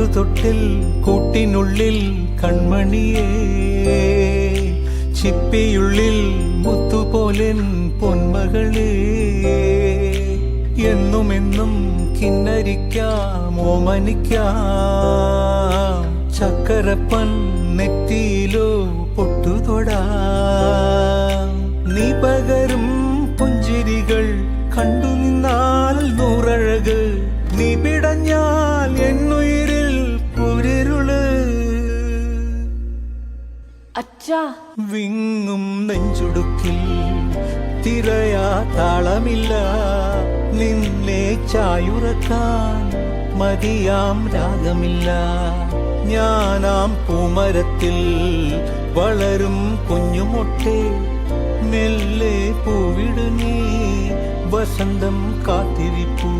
പാട്ടുതൊട്ടിൽ കൂട്ടിനുള്ളിൽ കൺമണിയേ, ചിപ്പിയുള്ളിൽ മുത്തുപോലെൻ പൊന്മകളേ, എന്നുമെന്നും കിന്നരിക്കാം ഓമനിക്കാം, ചക്കരപ്പൻ നെറ്റിയിലോ പൊട്ടുതൊടാം. നീ പകരും പുഞ്ചിരികൾ കണ്ടു നിന്നാൽ നൂറഴക്, നീ പിടഞ്ഞാൽ എന്നുയിരിൽ പുരിരുള്. അച്ഛാ, വിങ്ങും നെഞ്ചുടുക്കിൽ തിരയാ താളമില്ല, നിന്നെ ചായുറക്കാൻ മതിയാം രാഗമില്ല. ഞാനാം പൂമരത്തിൽ വളരും കുഞ്ഞുമൊട്ടെ, മെല്ലെ പൂവിടു നീ വസന്തം കാത്തിരിപ്പൂ.